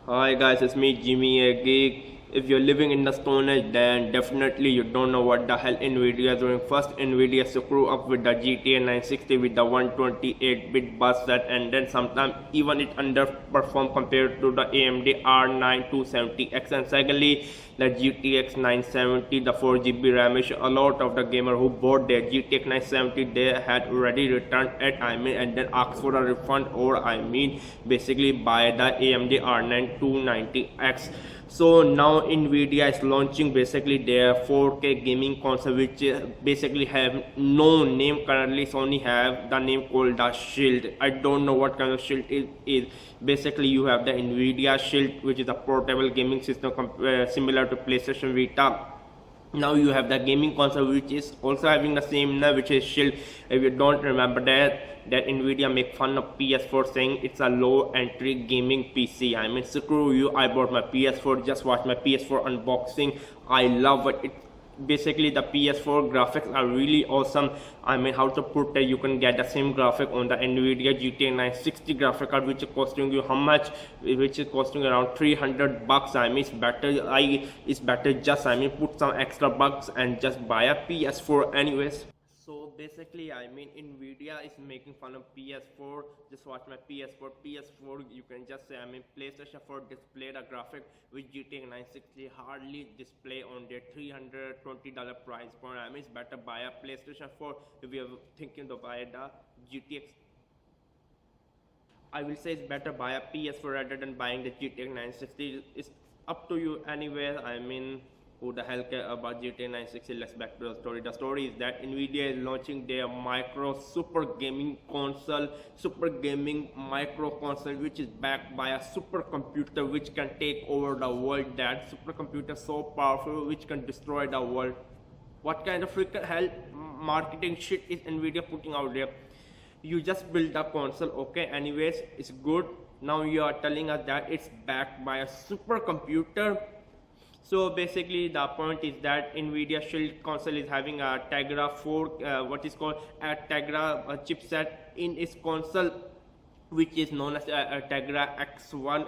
Hi guys, it's me Jimmy a Geek. If you're living in the Stone Age, then definitely you don't know what the hell Nvidia is doing. First, Nvidia screw up with the GTA 960 with the 128-bit bus set, and then sometimes even it underperform compared to the AMD R9 270X. And secondly, the GTX 970, the 4 GB RAM is a lot of the gamer who bought their GTX 970, they had already returned it, and then asked for a refund, or basically buy the AMD R9 290X. So now Nvidia is launching basically their 4K gaming console, which basically have no name currently. Sony have the name called the Shield. I don't know what kind of Shield it is. Basically you have the Nvidia Shield, which is a portable gaming system similar to PlayStation Vita. Now you have the gaming console, which is also having the same name, which is Shield. If you don't remember that Nvidia make fun of PS4 saying it's a low entry gaming PC. Screw you, I bought my PS4, just watch my PS4 unboxing. I love it. Basically the PS4 graphics are really awesome. How to put that you can get the same graphic on the Nvidia GTA 960 graphic card, which is costing you how much? Which is costing around $300. It's better just put some extra bucks and just buy a PS4 anyways. So basically Nvidia is making fun of PS4. Just watch my PS4. You can just say PlayStation 4 display the graphic with GTA 960 hardly display on their $320 price point. It's better buy a PlayStation 4 if you're thinking to buy the GTX. I will say it's better buy a PS4 rather than buying the GTX 960. It's up to you anyway. Who the hell care about GTA 960? Let's back to the story. The story is that Nvidia is launching their super gaming micro console, which is backed by a supercomputer which can take over the world. That supercomputer so powerful which can destroy the world. What kind of freaking hell marketing shit is Nvidia putting out there? You just build the console, okay? Anyways, it's good. Now you are telling us that it's backed by a supercomputer. So basically the point is that Nvidia Shield console is having a Tegra 4 Tegra chipset in its console, which is known as a Tegra X1.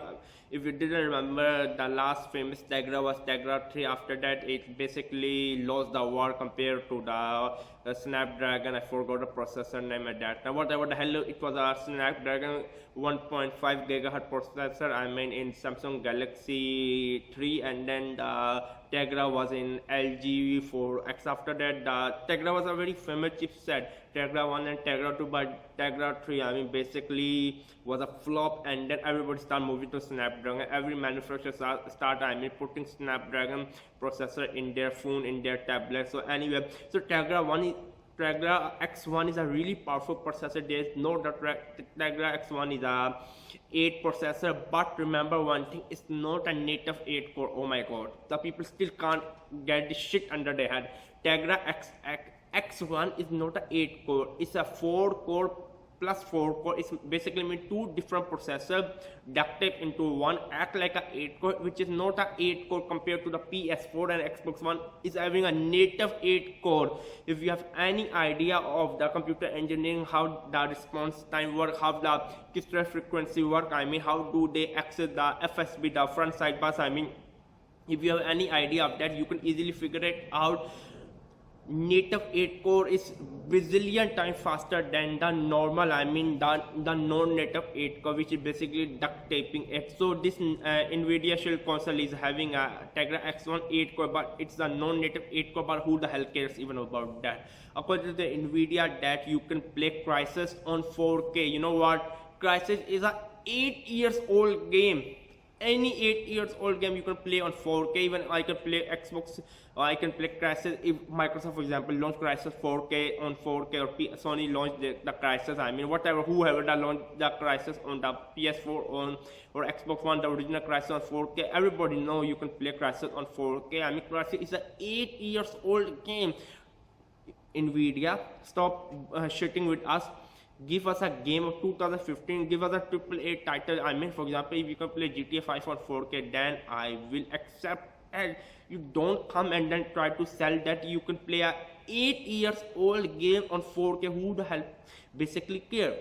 If you didn't remember, the last famous Tegra was Tegra 3. After that it basically lost the war compared to the Snapdragon. I forgot the processor name at that time. Whatever the hell, it was a Snapdragon 1.5 gigahertz processor in Samsung Galaxy 3, and then the Tegra was in LG 4X. After that, the Tegra was a very famous chipset, Tegra 1 and Tegra 2, but Tegra 3 basically was a flop, and then everybody started moving to Snapdragon. Every manufacturer started putting Snapdragon processor in their phone, in their tablet. So anyway, so Tegra X1 is a really powerful processor. There is no doubt Tegra X1 is a 8 processor, but remember one thing, it's not a native 8 core. Oh my god, the people still can't get this shit under their head. Tegra X1 is not a 8 core, it's a 4 core plus 4 core. It's basically two different processors duct tape into one, act like a 8 core, which is not a 8 core compared to the PS4 and Xbox One is having a native 8 core. If you have any idea of the computer engineering, how the response time work, how the crystal frequency work, how do they access the FSB, the front side bus, if you have any idea of that, you can easily figure it out. Native 8 core is bazillion times faster than the normal, the non-native 8 core, which is basically duct taping it. So this Nvidia Shield console is having a Tegra X1 8 core, but it's a non-native 8 core, but who the hell cares even about that? According to the Nvidia, that you can play Crysis on 4K. You know what? Crysis is a 8 years old game. Any 8 years old game you can play on 4K. Even I can play Xbox, or I can play Crysis. If Microsoft, for example, launch Crysis 4K on 4K, or Sony launched the Crysis, whatever, whoever that launched the Crysis on the PS4 or Xbox One, the original Crysis on 4K, everybody know you can play Crysis on 4K. Crysis is a 8 years old game. Nvidia, stop shitting with us. Give us a game of 2015, give us a AAA title. For example, if you can play GTA 5 on 4K, then I will accept. And you don't come and then try to sell that you can play a 8 years old game on 4K. Who the hell basically care?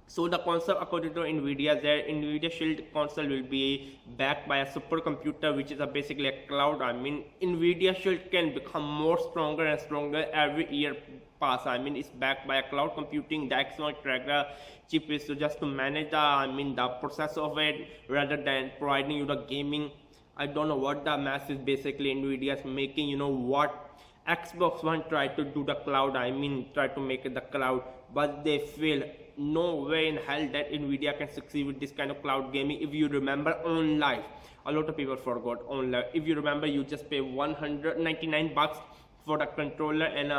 So the console, according to Nvidia, their Nvidia Shield console will be backed by a supercomputer, which is basically a cloud. I mean, Nvidia Shield can become more stronger and stronger every year pass. I mean, it's backed by a cloud computing. The X1 Tegra chip is just to manage the process of it rather than providing you the gaming. I don't know what the mass is basically Nvidia is making. You know what? Xbox One tried to do the cloud. I mean, tried to make it the cloud, but they failed. No way in hell that Nvidia can succeed with this kind of cloud gaming. If you remember on live, a lot of people forgot on live. If you remember, you just pay $199 for the controller and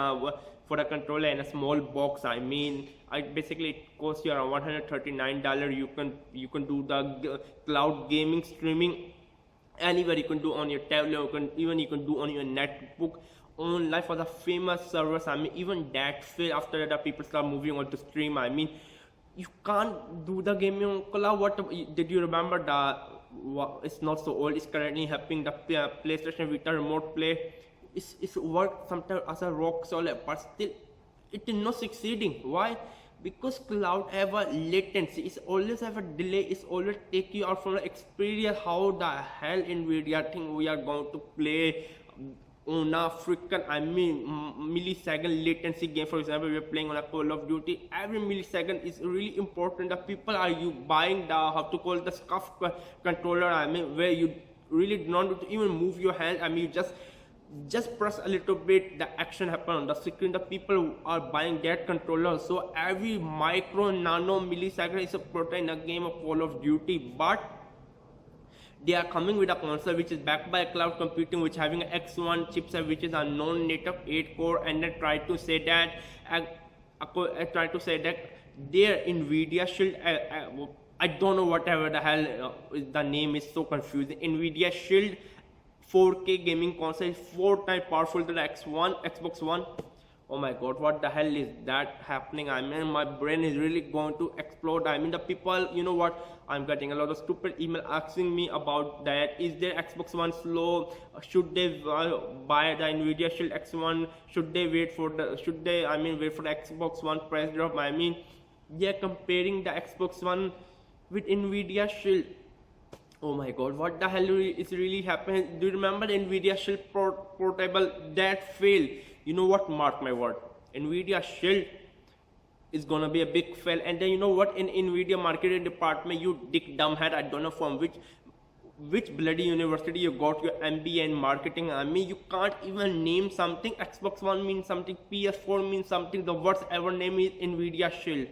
a small box. I mean, basically it costs you around $139. You can do the cloud gaming streaming anywhere. You can do on your tablet. You can do on your netbook. On live for the famous servers. I mean, even that fail after that people start moving on to stream. I mean, you can't do the gaming on cloud. What did you remember? It's not so old. It's currently happening. The PlayStation Vita remote play. It's worked sometimes as a rock solid, but still it is not succeeding. Why? Because cloud have a latency. It's always have a delay. It's always take you out from the experience. How the hell Nvidia think we are going to play on a freaking, I mean, millisecond latency game? For example, we're playing on a Call of Duty. Every millisecond is really important. The people are you buying the scuff controller. I mean, where you really do not even move your hand. I mean, you just press a little bit, the action happen on the screen. The people are buying that controller. So every micro nano millisecond is important in a game of Call of Duty. But they are coming with a console which is backed by cloud computing, which having an X1 chipset, which is a non-native 8-core, and then try to say that their Nvidia Shield. I don't know whatever the hell the name is so confusing. Nvidia Shield 4K gaming console is 4 times powerful than the Xbox One. Oh my god, what the hell is that happening? I mean, my brain is really going to explode. I mean, the people, you know what? I'm getting a lot of stupid email asking me about that. Is their Xbox One slow? Should they buy the Nvidia Shield X1? Should they wait for the Xbox One price drop? I mean, they're comparing the Xbox One with Nvidia Shield. Oh my god, what the hell is really happening? Do you remember the Nvidia Shield portable that failed? You know what, mark my word, Nvidia Shield is gonna be a big fail. And then you know what, in Nvidia marketing department, you dick dumbhead, I don't know from which bloody university you got your MBA in marketing. I mean, you can't even name something. Xbox One means something, PS4 means something, the worst ever name is Nvidia Shield.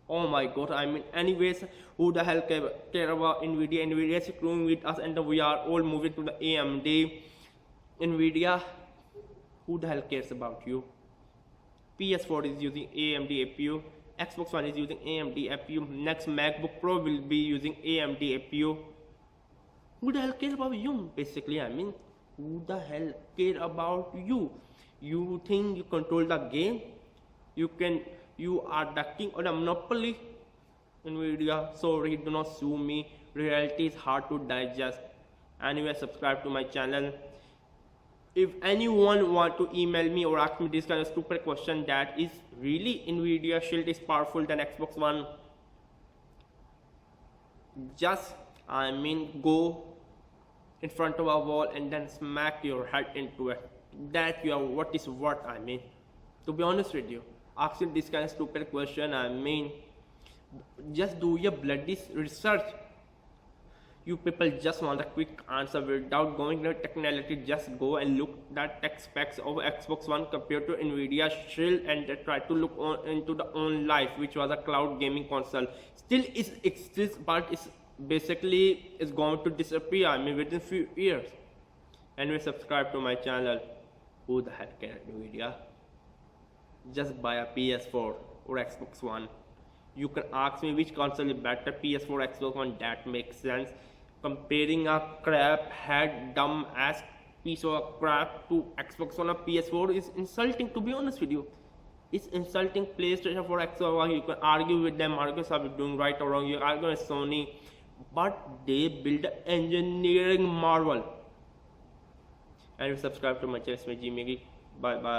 Oh my god, I mean, anyways, who the hell care about Nvidia? Nvidia is screwing with us, and we are all moving to the AMD. Nvidia, who the hell cares about you? PS4 is using AMD APU, Xbox One is using AMD APU, next MacBook Pro will be using AMD APU. Who the hell cares about you? Basically, I mean, who the hell care about you? You think you control the game? You are the king of the monopoly. Nvidia, sorry, do not sue me. Reality is hard to digest. Anyway, subscribe to my channel. If anyone want to email me or ask me this kind of stupid question, that is really Nvidia Shield is powerful than Xbox One, just go in front of a wall and then smack your head into it. That you are what is worth. I mean, to be honest with you, asking this kind of stupid question, I mean, just do your bloody research. You people just want a quick answer without going into technicality. Just go and look at tech specs of Xbox One compared to Nvidia Shield, and try to look into the own life, which was a cloud gaming console. Still exists, but it's basically is going to disappear. I mean, within few years. Anyway, subscribe to my channel. Who the hell cares, Nvidia? Just buy a PS4 or Xbox One. You can ask me which console is better, PS4 or Xbox One. That makes sense. Comparing a crap head dumb ass piece of crap to Xbox One or PS4 is insulting, to be honest with you. It's insulting. PlayStation 4, Xbox One, you can argue with them, argue if I'm doing right or wrong, you argue with Sony, but they build an engineering marvel. And subscribe to my channel, Geek. Bye bye.